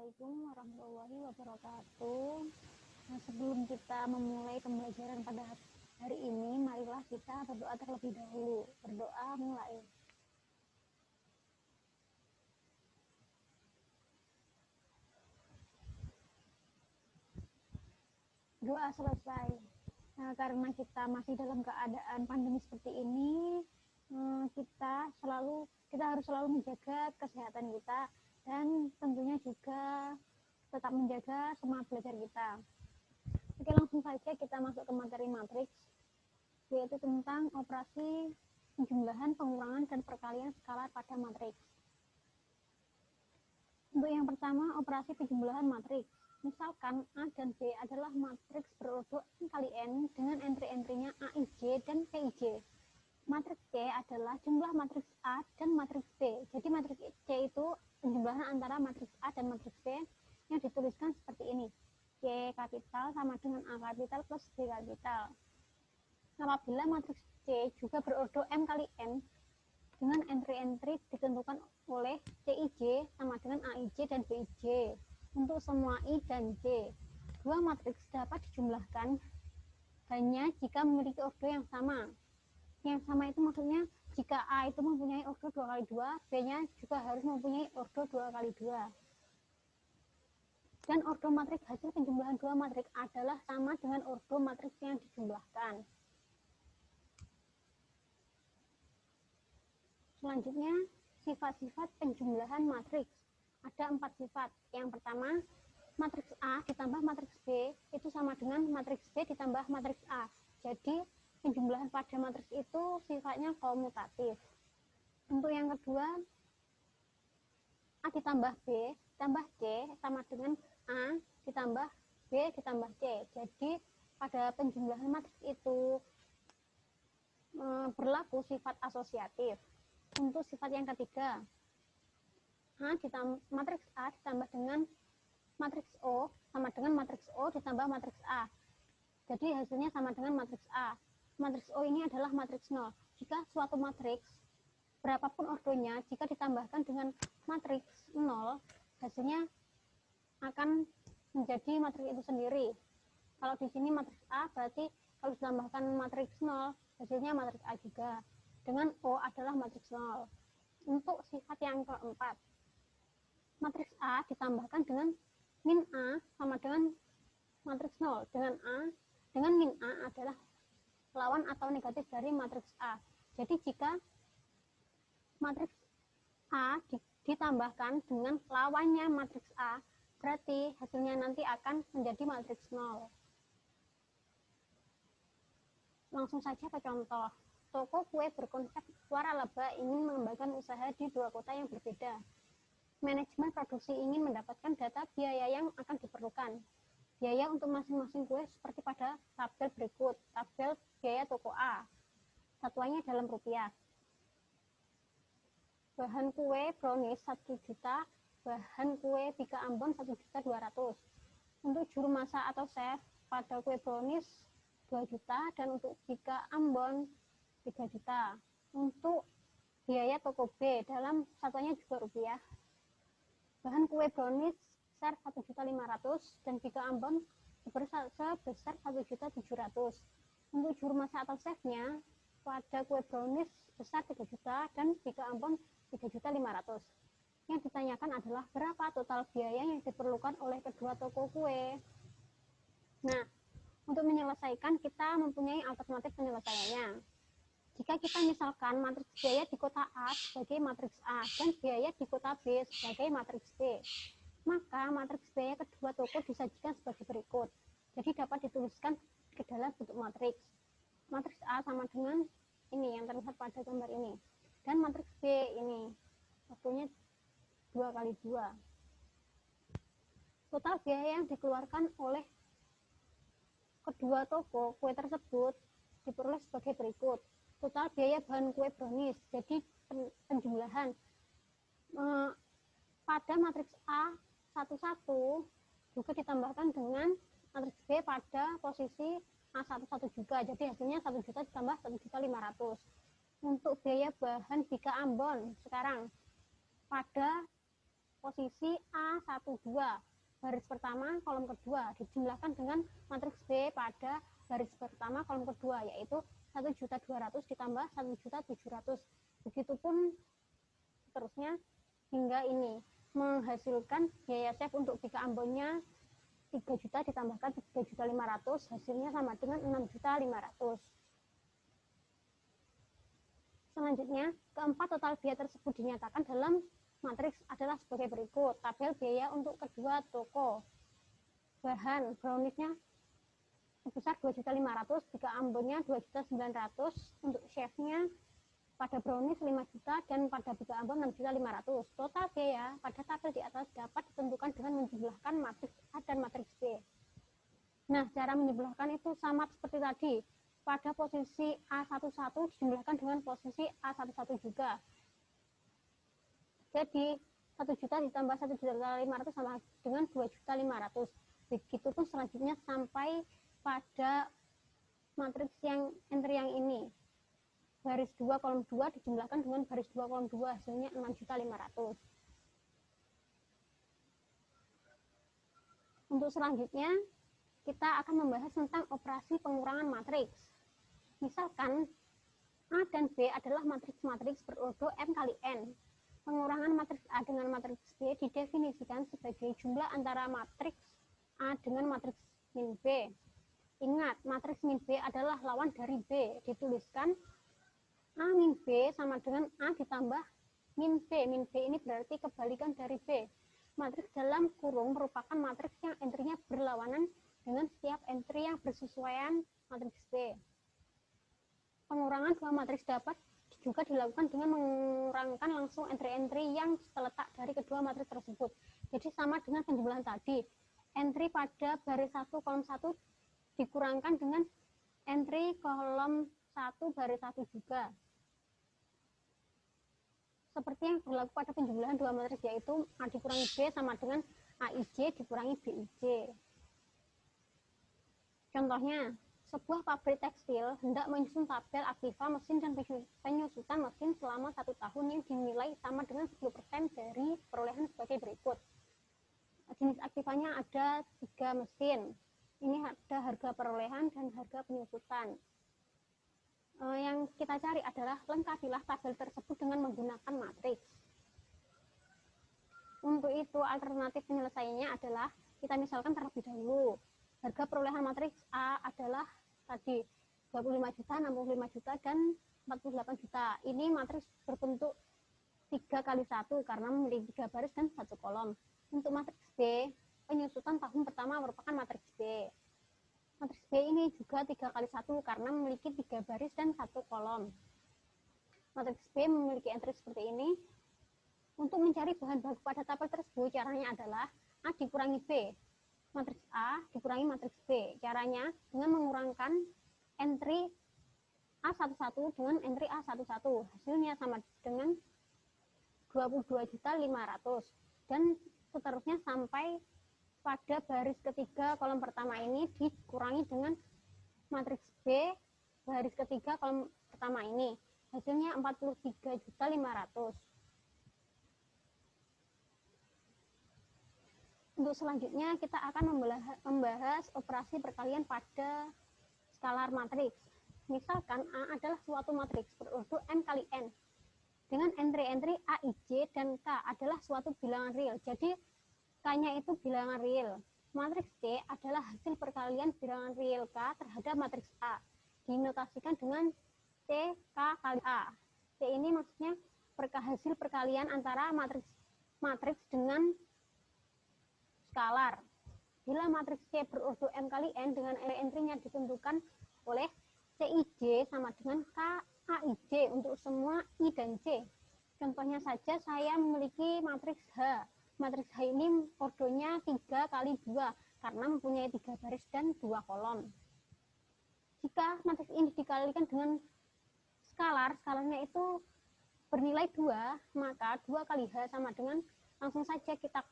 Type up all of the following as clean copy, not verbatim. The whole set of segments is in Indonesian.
Assalamualaikum warahmatullahi wabarakatuh. Nah, sebelum kita memulai pembelajaran pada hari ini, marilah kita berdoa terlebih dahulu. Berdoa mulai. Doa selesai. Nah, karena kita masih dalam keadaan pandemi seperti ini, kita harus selalu menjaga kesehatan kita dan tentunya juga tetap menjaga semangat belajar kita. Oke, langsung saja kita masuk ke materi matriks, yaitu tentang operasi penjumlahan, pengurangan, dan perkalian skala pada matriks. Untuk yang pertama, operasi penjumlahan matriks. Misalkan A dan B adalah matriks berurut N kali N dengan entry-entrynya AIJ dan PIJ. Matriks C adalah jumlah matriks A dan matriks B. Jadi matriks C itu penjumlahan antara matriks A dan matriks B yang dituliskan seperti ini. C kapital sama dengan A kapital plus B kapital. Apabila matriks C juga berurut M kali N dengan entry-entry ditentukan oleh CIJ sama dengan AIJ dan BIJ untuk semua I dan J. Dua matriks dapat dijumlahkan hanya jika memiliki ordo yang sama. Yang sama itu maksudnya jika A itu mempunyai ordo 2 kali 2, B-nya juga harus mempunyai ordo 2 kali 2. Dan ordo matriks hasil penjumlahan dua matriks adalah sama dengan ordo matriks yang dijumlahkan. Selanjutnya, sifat-sifat penjumlahan matriks. Ada 4 sifat. Yang pertama, matriks A ditambah matriks B itu sama dengan matriks B ditambah matriks A. Jadi, penjumlahan pada matriks itu sifatnya komutatif. Untuk yang kedua, A ditambah B ditambah C sama dengan A ditambah B ditambah C. Jadi, pada penjumlahan matriks itu berlaku sifat asosiatif. Untuk sifat yang ketiga, matriks A ditambah dengan matriks O sama dengan matriks O ditambah matriks A. Jadi hasilnya sama dengan matriks A. Matriks O ini adalah matriks 0. Jika suatu matriks, berapapun ordonya, jika ditambahkan dengan matriks 0, hasilnya akan menjadi matriks itu sendiri. Kalau di sini matriks A, berarti kalau ditambahkan matriks 0, hasilnya matriks A juga. Dengan O adalah matriks 0. Untuk sifat yang keempat, matriks A ditambahkan dengan min A sama dengan matriks 0. Dengan min A adalah lawan atau negatif dari matriks A. Jadi jika matriks A ditambahkan dengan lawannya matriks A, berarti hasilnya nanti akan menjadi matriks 0. Langsung saja ke contoh. Toko kue berkonsep waralaba ingin mengembangkan usaha di 2 kota yang berbeda. Manajemen produksi ingin mendapatkan data biaya yang akan diperlukan. Biaya untuk masing-masing kue seperti pada tabel berikut. Tabel biaya toko A. Satuannya dalam rupiah. Bahan kue brownies 1 juta, bahan kue Bika Ambon 1.200.000. Untuk juru masak atau chef pada kue brownies 2 juta dan untuk Bika Ambon 3 juta. Untuk biaya toko B dalam satuannya juga rupiah. Bahan kue brownies sebesar 1.500.000 dan Bika Ambon sebesar 1.700.000. Untuk juru masak atau chefnya pada kue brownies besar 3 juta dan Bika Ambon 3.500.000. Yang ditanyakan adalah berapa total biaya yang diperlukan oleh kedua toko kue. Nah, untuk menyelesaikan kita mempunyai alternatif penyelesaiannya. Jika kita misalkan matriks biaya di kota A sebagai matriks A dan biaya di kota B sebagai matriks B, maka matriks biaya kedua toko disajikan sebagai berikut. Jadi dapat dituliskan ke dalam bentuk matriks. Matriks A sama dengan ini yang terlihat pada gambar ini. Dan matriks B ini, waktunya 2 kali 2. Total biaya yang dikeluarkan oleh kedua toko kue tersebut diperoleh sebagai berikut. Total biaya bahan kue brownies, jadi penjumlahan pada matriks A 11 juga ditambahkan dengan matriks B pada posisi A11 juga, jadi hasilnya 1 juta ditambah 1.500.000. Untuk biaya bahan Bika Ambon sekarang pada posisi A12 baris pertama kolom kedua dijumlahkan dengan matriks B pada baris pertama kolom kedua, yaitu 1.200.000 ditambah 1.700.000. Begitupun seterusnya hingga ini menghasilkan biaya chef untuk Bika Ambonnya 3 juta ditambahkan 3.500.000, hasilnya sama dengan 6.500.000. Selanjutnya, keempat total biaya tersebut dinyatakan dalam matriks adalah sebagai berikut. Tabel biaya untuk kedua toko. Bahan browniesnya sebesar 2.500.000, Bika Ambonnya 2.900.000, untuk chefnya pada brownies 5 juta dan pada Bika Ambon 6.500.000. Total biaya pada tabel di atas dapat ditentukan dengan menjumlahkan matriks A dan matriks B. Nah, cara menjumlahkan itu sama seperti tadi. Pada posisi A11 dijumlahkan dengan posisi A11 juga. Jadi 1 juta ditambah 1.500.000 sama dengan 2.500.000. Begitupun selanjutnya sampai pada matriks yang entry yang ini. Baris 2 kolom 2 dijumlahkan dengan baris 2 kolom 2, hasilnya 6.500.000. Untuk selanjutnya kita akan membahas tentang operasi pengurangan matriks. Misalkan A dan B adalah matriks-matriks berordo M kali N. Pengurangan matriks A dengan matriks B didefinisikan sebagai jumlah antara matriks A dengan matriks min B. Ingat, matriks min B adalah lawan dari B. Dituliskan A min B sama dengan A ditambah min B. Min B ini berarti kebalikan dari B. Matriks dalam kurung merupakan matriks yang entry-nya berlawanan dengan setiap entry yang bersesuaian matriks B. Pengurangan dua matriks dapat juga dilakukan dengan mengurangkan langsung entry-entry yang terletak dari kedua matriks tersebut. Jadi sama dengan penjumlahan tadi. Entry pada baris 1 kolom 1 dikurangkan dengan entry kolom 1 baris 1 juga. Seperti yang berlaku pada penjumlahan dua matriks, yaitu A dikurangi B sama dengan AIJ dikurangi BIJ. Contohnya, sebuah pabrik tekstil hendak menyusun tabel aktiva mesin dan penyusutan mesin selama 1 tahun yang dinilai sama dengan 10% dari perolehan sebagai berikut. Jenis aktivanya ada 3 mesin. Ini ada harga perolehan dan harga penyusutan. Yang kita cari adalah lengkapilah tabel tersebut dengan menggunakan matriks. Untuk itu alternatif penyelesaiannya adalah kita misalkan terlebih dahulu. Harga perolehan matriks A adalah tadi 25 juta, 65 juta, dan 48 juta. Ini matriks berbentuk 3 kali 1 karena memiliki 3 baris dan 1 kolom. Untuk matriks B, penyusutan tahun pertama merupakan matriks B. Matriks B ini juga 3 kali 1 karena memiliki 3 baris dan 1 kolom. Matriks B memiliki entry seperti ini. Untuk mencari bahan baku pada tabel tersebut, caranya adalah A dikurangi B. Matriks A dikurangi matriks B. Caranya dengan mengurangkan entry A11 dengan entry A11. Hasilnya sama dengan 22.500.000 dan seterusnya sampai pada baris ketiga kolom pertama ini dikurangi dengan matriks B baris ketiga kolom pertama ini. Hasilnya 43.500.000. Untuk selanjutnya kita akan membahas operasi perkalian pada skalar matriks. Misalkan A adalah suatu matriks berordo M kali N dengan entry-entry A, I, J, dan K adalah suatu bilangan real. Jadi K-nya itu bilangan real. Matriks C adalah hasil perkalian bilangan real K terhadap matriks A. Dinotasikan dengan C K kali A. C ini maksudnya hasil perkalian antara matriks dengan skalar. Bila matriks C berordo M kali N dengan entry-nya ditentukan oleh CIJ sama dengan KAIJ untuk semua I dan J. Contohnya saja saya memiliki matriks H. Matriks H ini ordonya 3 kali 2 karena mempunyai 3 baris dan 2 kolom. Jika matriks ini dikalikan dengan skalar, skalarnya itu bernilai 2, maka 2 kali H sama dengan, langsung saja kita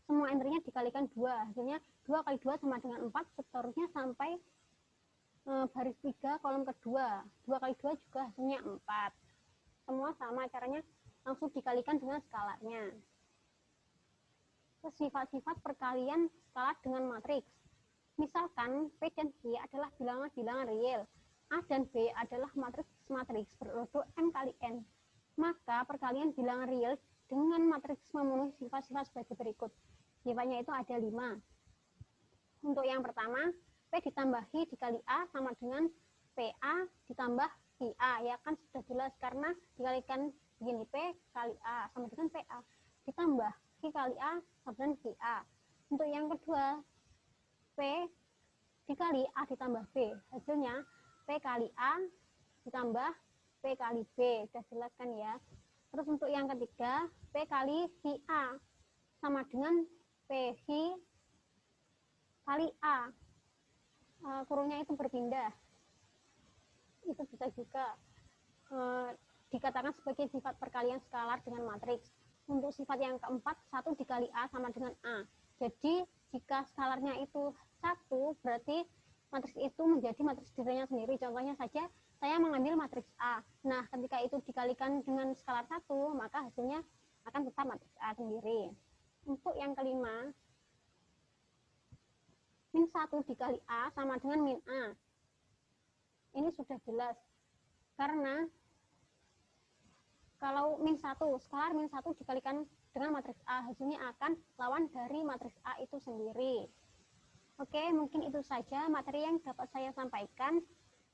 semua entry-nya dikalikan 2, hasilnya 2 kali 2 sama dengan 4, seterusnya sampai baris 3 kolom kedua, 2 kali 2 juga hasilnya 4. Semua sama, caranya langsung dikalikan dengan skalarnya. sifat-sifat perkalian skalar dengan matriks. Misalkan P dan Q adalah bilangan-bilangan real, A dan B adalah matriks berordo M kali N. Maka perkalian bilangan real dengan matriks memenuhi sifat-sifat sebagai berikut. Sifatnya itu ada 5. Untuk yang pertama, P ditambahi dikali A sama dengan PA ditambah QA. Ya kan sudah jelas karena dikalikan begini, P kali A sama dengan PA ditambah Q kali A sama dengan QA. Untuk yang kedua, P dikali A ditambah B, hasilnya P kali A ditambah P kali B. Sudah jelas kan ya. Terus untuk yang ketiga, P kali QA sama dengan PQ kali A. Kurungnya itu berpindah. Itu bisa juga dikatakan sebagai sifat perkalian skalar dengan matriks. Untuk sifat yang keempat, 1 dikali A sama dengan A. Jadi jika skalarnya itu 1, berarti matriks itu menjadi matriks dirinya sendiri. Contohnya saja, saya mengambil matriks A. Nah, ketika itu dikalikan dengan skalar 1, maka hasilnya akan tetap matriks A sendiri. Untuk yang kelima, min 1 dikali A sama dengan min A. Ini sudah jelas. Karena kalau min 1, skalar min 1 dikalikan dengan matriks A, hasilnya akan lawan dari matriks A itu sendiri. Oke, mungkin itu saja materi yang dapat saya sampaikan.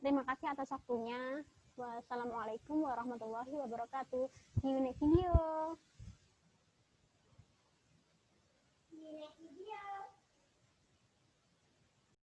Terima kasih atas waktunya. Wassalamualaikum warahmatullahi wabarakatuh. See you next video.